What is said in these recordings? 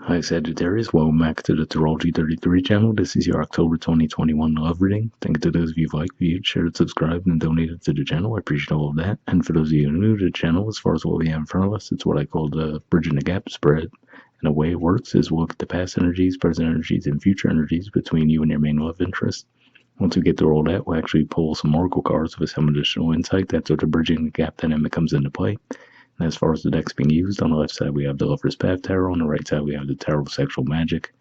Hi Sagittarius, welcome back to the Astrology 33 channel. This is your October 2021 love reading. Thank you to those of you who liked, viewed, shared, subscribed, and donated to the channel. I appreciate all of that. And for those of you who are new to the channel, as far as what we have in front of us, it's what I call the bridging the gap spread. And the way it works is we'll look at the past energies, present energies, and future energies between you and your main love interest. Once we get through all that, we'll actually pull some oracle cards with some additional insight. That's what the bridging the gap dynamic comes into play. And as far as the decks being used, on the left side we have the Lover's Path Tarot, on the right side we have the Tarot of Sexual Magic.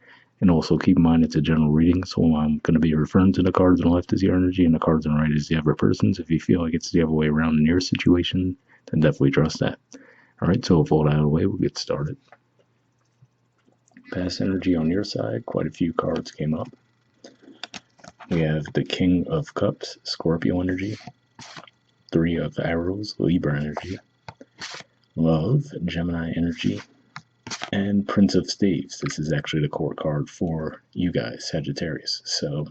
And also keep in mind it's a general reading, so I'm going to be referring to the cards on the left as your energy and the cards on the right as the other person's. If you feel like it's the other way around in your situation, then definitely trust that. Alright, so with all that out of the way, we'll get started. Past energy on your side, quite a few cards came up. We have the King of Cups, Scorpio energy, Three of Arrows, Libra energy, Love, Gemini energy, and Prince of Staves. This is actually the core card for you guys, Sagittarius. So,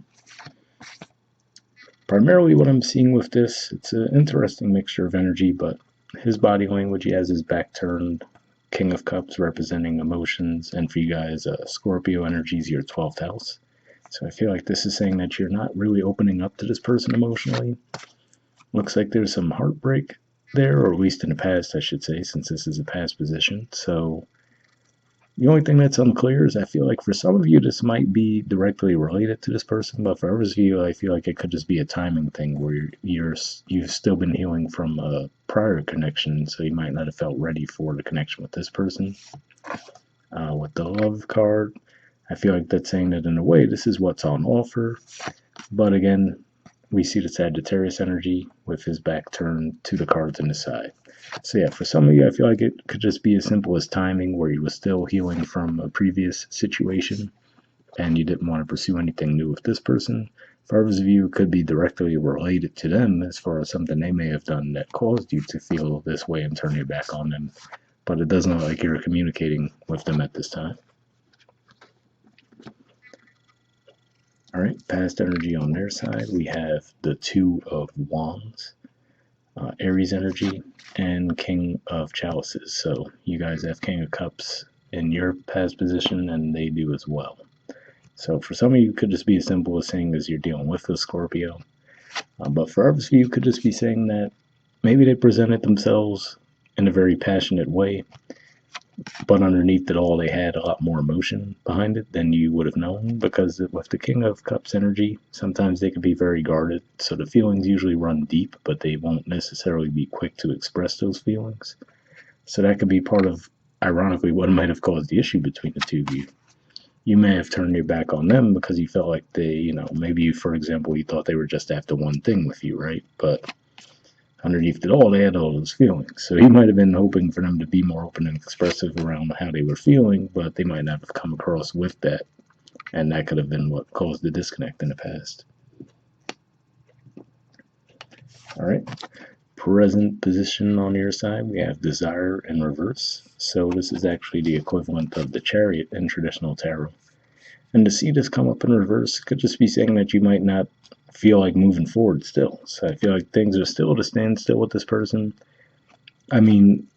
primarily what I'm seeing with this, it's an interesting mixture of energy, but his body language, he has his back turned, King of Cups representing emotions, and for you guys, Scorpio energy is your 12th house. So I feel like this is saying that you're not really opening up to this person emotionally. Looks like there's some heartbreak there, or at least in the past, I should say, since this is a past position. So the only thing that's unclear is I feel like for some of you this might be directly related to this person, but for others of you I feel like it could just be a timing thing where you've still been healing from a prior connection, so you might not have felt ready for the connection with this person. With the Love card, I feel like that's saying that in a way this is what's on offer, but again, we see the Sagittarius energy with his back turned to the cards on the side. So yeah, for some of you, I feel like it could just be as simple as timing, where you were still healing from a previous situation and you didn't want to pursue anything new with this person. For others of you, it could be directly related to them as far as something they may have done that caused you to feel this way and turn your back on them. But it doesn't look like you're communicating with them at this time. Alright, past energy on their side, we have the Two of Wands, Aries energy, and King of Chalices. So you guys have King of Cups in your past position, and they do as well. So for some of you, it could just be as simple as saying as you're dealing with a Scorpio. But for others of you, it could just be saying that maybe they presented themselves in a very passionate way, but underneath it all, they had a lot more emotion behind it than you would have known, because with the King of Cups energy, sometimes they can be very guarded, so the feelings usually run deep, but they won't necessarily be quick to express those feelings. So that could be part of, ironically, what might have caused the issue between the two of you. You may have turned your back on them because you felt like they, maybe, for example, you thought they were just after one thing with you, right? But underneath it all, they had all those feelings. So he might have been hoping for them to be more open and expressive around how they were feeling, but they might not have come across with that. And that could have been what caused the disconnect in the past. All right. Present position on your side, we have Desire in reverse. So this is actually the equivalent of the Chariot in traditional tarot. And to see this come up in reverse could just be saying that you might not feel like moving forward still. So I feel like things are still at a standstill with this person. I mean,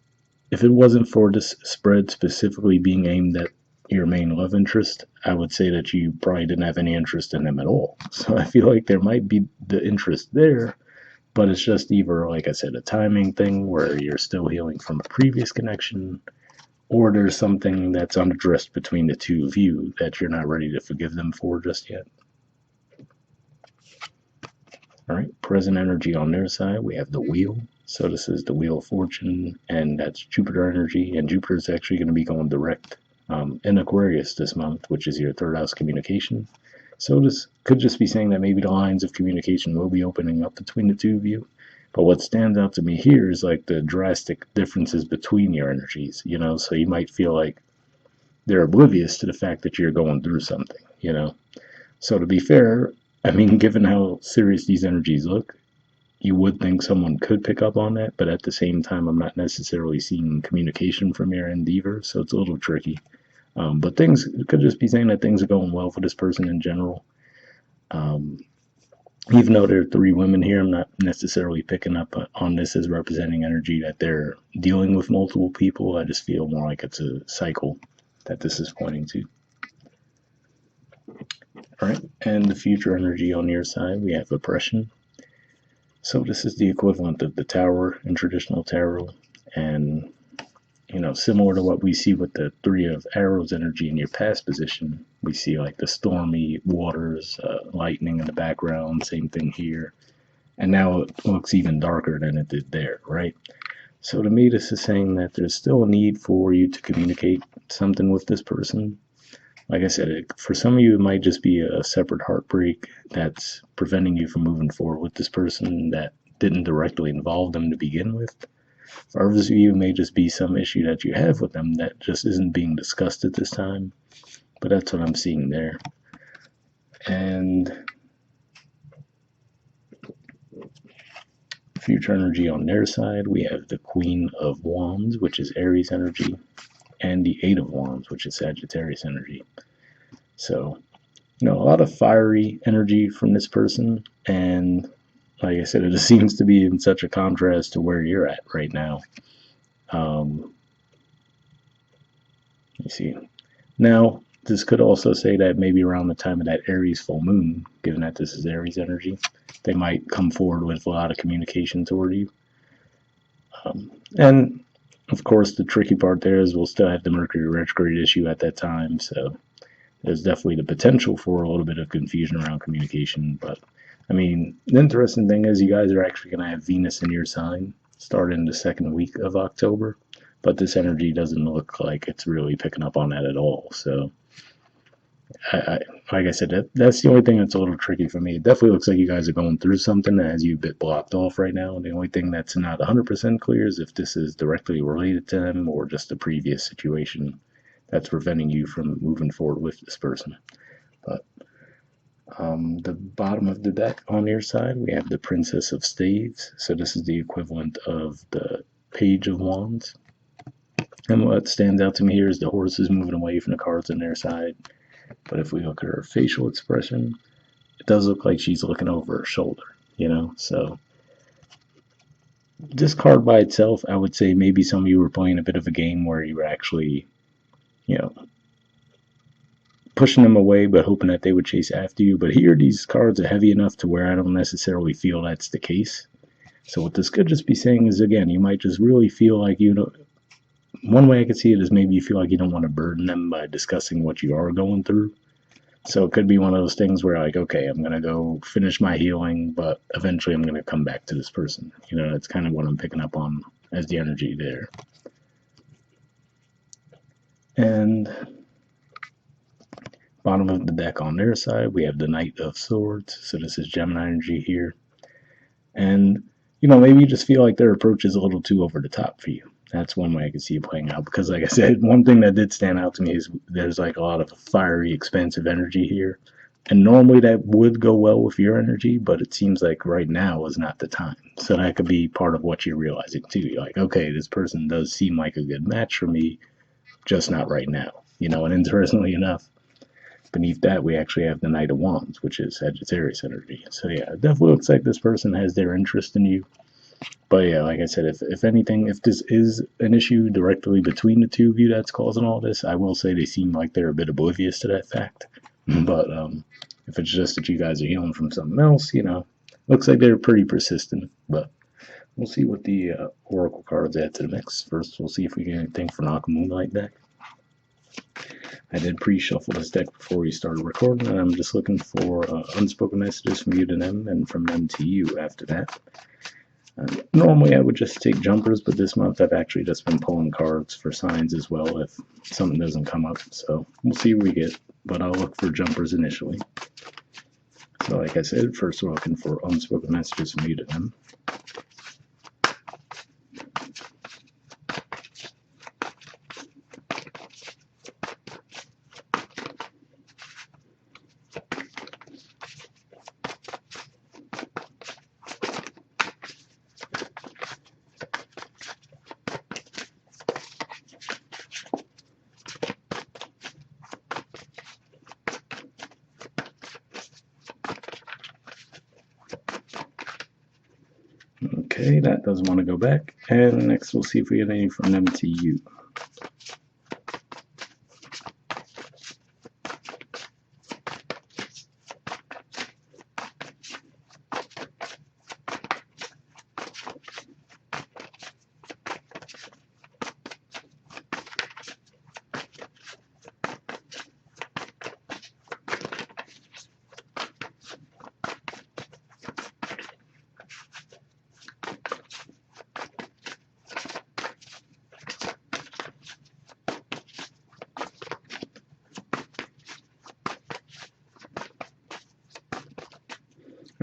if it wasn't for this spread specifically being aimed at your main love interest, I would say that you probably didn't have any interest in them at all. So I feel like there might be the interest there, but it's just either, like I said, a timing thing where you're still healing from a previous connection, or there's something that's unaddressed between the two of you that you're not ready to forgive them for just yet. All right, present energy on their side, we have the Wheel. So this is the Wheel of Fortune, and that's Jupiter energy, and Jupiter is actually going to be going direct in Aquarius this month, which is your third house communication. So this could just be saying that maybe the lines of communication will be opening up between the two of you. But what stands out to me here is like the drastic differences between your energies, so you might feel like they're oblivious to the fact that you're going through something, So to be fair, I mean, given how serious these energies look, you would think someone could pick up on that, but at the same time, I'm not necessarily seeing communication from your end either, so it's a little tricky. But things could just be saying that things are going well for this person in general. Even though there are three women here, I'm not necessarily picking up on this as representing energy that they're dealing with multiple people. I just feel more like it's a cycle. that this is pointing to. All right, and the future energy on your side, we have oppression. So this is the equivalent of the tower in traditional tarot, and similar to what we see with the Three of Arrows energy in your past position, we see like the stormy waters, lightning in the background, same thing here. And now it looks even darker than it did there, right? So to me, this is saying that there's still a need for you to communicate something with this person. Like I said, for some of you, it might just be a separate heartbreak that's preventing you from moving forward with this person that didn't directly involve them to begin with. For others of you, it may just be some issue that you have with them that just isn't being discussed at this time. But that's what I'm seeing there. And future energy on their side, we have the Queen of Wands, which is Aries energy, and the Eight of Wands, which is Sagittarius energy. So, a lot of fiery energy from this person, and like I said, it just seems to be in such a contrast to where you're at right now. You see. Now, this could also say that maybe around the time of that Aries full moon, given that this is Aries energy, they might come forward with a lot of communication toward you. And of course, the tricky part there is we'll still have the Mercury retrograde issue at that time, so there's definitely the potential for a little bit of confusion around communication. But I mean, the interesting thing is you guys are actually going to have Venus in your sign starting the second week of October, but this energy doesn't look like it's really picking up on that at all. So like I said, that's the only thing that's a little tricky for me. It definitely looks like you guys are going through something that has you a bit blocked off right now. The only thing that's not 100% clear is if this is directly related to them or just a previous situation that's preventing you from moving forward with this person. But the bottom of the deck on your side, we have the Princess of Staves. So this is the equivalent of the Page of Wands. And what stands out to me here is the horse is moving away from the cards on their side. But if we look at her facial expression, it does look like she's looking over her shoulder, So this card by itself, I would say maybe some of you were playing a bit of a game where you were actually, pushing them away but hoping that they would chase after you. But here, these cards are heavy enough to where I don't necessarily feel that's the case. So what this could just be saying is, again, you might just really feel like one way I could see it is maybe you feel like you don't want to burden them by discussing what you are going through. So it could be one of those things where like, okay, I'm going to go finish my healing, but eventually I'm going to come back to this person. That's kind of what I'm picking up on as the energy there. And bottom of the deck on their side, we have the Knight of Swords. So this is Gemini energy here. And, maybe you just feel like their approach is a little too over the top for you. That's one way I could see it playing out. Because, like I said, one thing that did stand out to me is there's like a lot of fiery, expansive energy here. And normally that would go well with your energy, but it seems like right now is not the time. So that could be part of what you're realizing too. You're like, okay, this person does seem like a good match for me, just not right now. And interestingly enough, beneath that, we actually have the Knight of Wands, which is Sagittarius energy. So yeah, it definitely looks like this person has their interest in you. But yeah, like I said, if anything, if this is an issue directly between the two of you that's causing all this, I will say they seem like they're a bit oblivious to that fact. But if it's just that you guys are healing from something else, looks like they're pretty persistent. But we'll see what the Oracle cards add to the mix. First, we'll see if we get anything for Knock Moonlight deck. I did pre-shuffle this deck before we started recording, and I'm just looking for unspoken messages from you to them and from them to you after that. Normally I would just take jumpers, but this month I've actually just been pulling cards for signs as well if something doesn't come up. So we'll see what we get, but I'll look for jumpers initially. So like I said, first we're looking for unspoken messages from you to them. Okay, that doesn't want to go back. And next we'll see if we get any from them to you.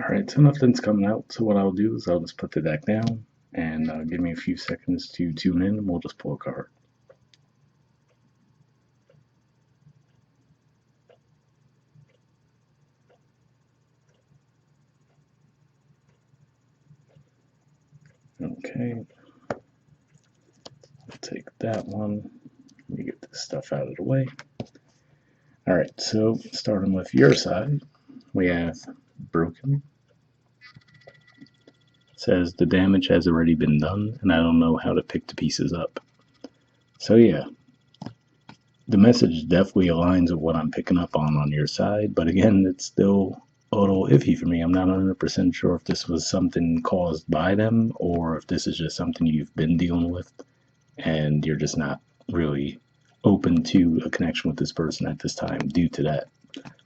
Alright, so nothing's coming out, so what I'll do is I'll just put the deck down and give me a few seconds to tune in and we'll just pull a card. Okay, I'll take that one. Let me get this stuff out of the way. Alright, so starting with your side, we have broken. It says the damage has already been done and I don't know how to pick the pieces up. So yeah, the message definitely aligns with what I'm picking up on your side, but again, it's still a little iffy for me. I'm not 100% sure if this was something caused by them or if this is just something you've been dealing with and you're just not really open to a connection with this person at this time due to that.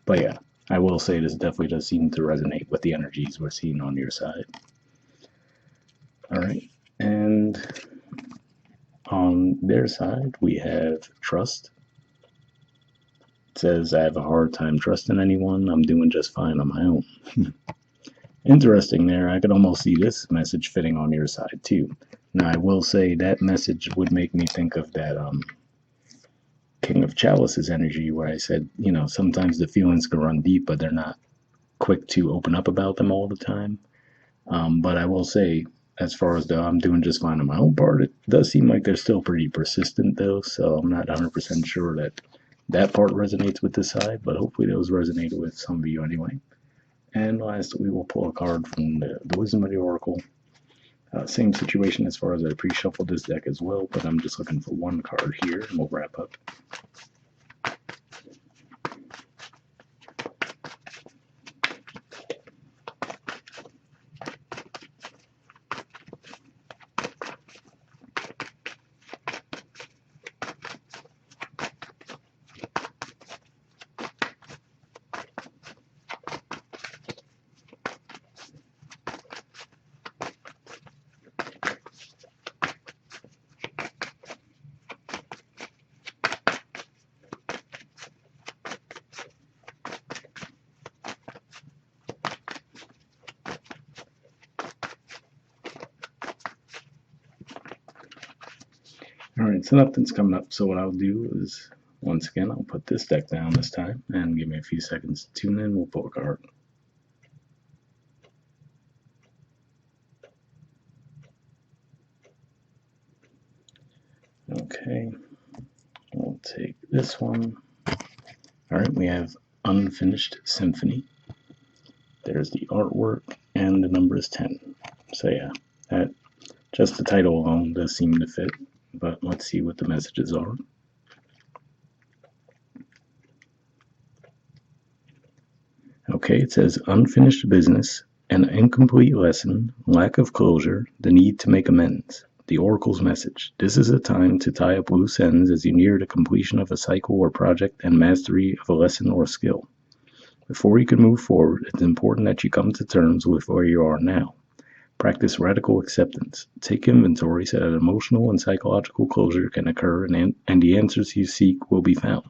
But yeah, I will say this definitely does seem to resonate with the energies we're seeing on your side. Alright, and on their side, we have trust. It says, I have a hard time trusting anyone. I'm doing just fine on my own. Interesting there. I could almost see this message fitting on your side too. Now, I will say that message would make me think of that King of Chalice's energy where I said, you know, sometimes the feelings can run deep, but they're not quick to open up about them all the time. But I will say, as far as the I'm doing just fine on my own part, it does seem like they're still pretty persistent though, so I'm not 100% sure that that part resonates with this side, but hopefully those resonate with some of you anyway. And last, we will pull a card from the Wisdom of the Oracle. Same situation as far as I pre-shuffled this deck as well, but I'm just looking for one card here, and we'll wrap up. Alright, so nothing's coming up, so what I'll do is, once again, I'll put this deck down this time, and give me a few seconds to tune in, we'll pull a card. Okay, we'll take this one. Alright, we have Unfinished Symphony. There's the artwork, and the number is 10. So yeah, that just the title alone does seem to fit, but let's see what the messages are. Okay, it says unfinished business, an incomplete lesson, lack of closure, the need to make amends. The Oracle's message. This is a time to tie up loose ends as you near the completion of a cycle or project and mastery of a lesson or skill. Before you can move forward, it's important that you come to terms with where you are now. Practice radical acceptance. Take inventory so that emotional and psychological closure can occur and the answers you seek will be found.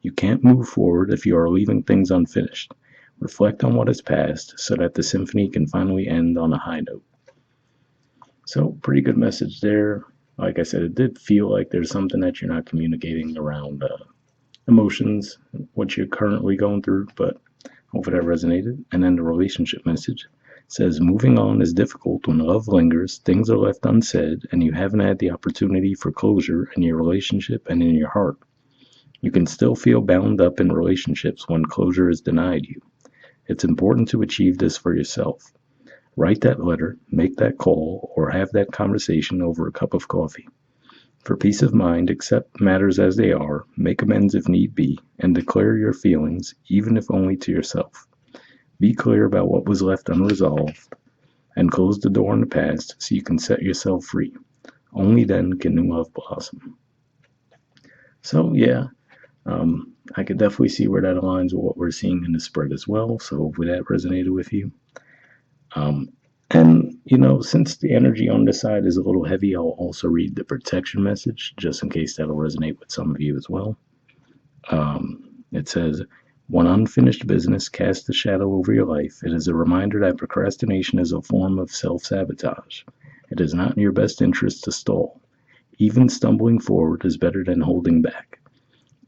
You can't move forward if you are leaving things unfinished. Reflect on what has passed so that the symphony can finally end on a high note. So, pretty good message there. Like I said, it did feel like there's something that you're not communicating around emotions, what you're currently going through, but hopefully that resonated. And then the relationship message says, moving on is difficult when love lingers, things are left unsaid, and you haven't had the opportunity for closure in your relationship and in your heart. You can still feel bound up in relationships when closure is denied you. It's important to achieve this for yourself. Write that letter, make that call, or have that conversation over a cup of coffee. For peace of mind, accept matters as they are, make amends if need be, and declare your feelings, even if only to yourself. Be clear about what was left unresolved, and close the door on the past so you can set yourself free. Only then can new love blossom. So, yeah, I could definitely see where that aligns with what we're seeing in the spread as well, so hopefully that resonated with you. And, you know, since the energy on this side is a little heavy, I'll also read the protection message, just in case that'll resonate with some of you as well. It says, When unfinished business casts a shadow over your life, it is a reminder that procrastination is a form of self-sabotage. It is not in your best interest to stall. Even stumbling forward is better than holding back.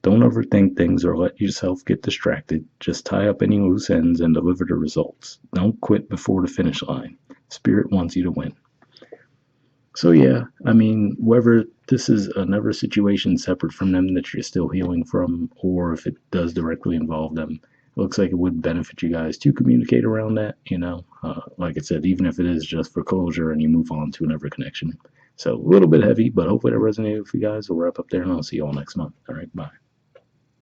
Don't overthink things or let yourself get distracted. Just tie up any loose ends and deliver the results. Don't quit before the finish line. Spirit wants you to win. So yeah, I mean, whether this is another situation separate from them that you're still healing from, or if it does directly involve them, it looks like it would benefit you guys to communicate around that. Like I said, even if it is just for closure and you move on to another connection. So a little bit heavy, but hopefully that resonated with you guys. We'll wrap up there, and I'll see you all next month. All right, bye.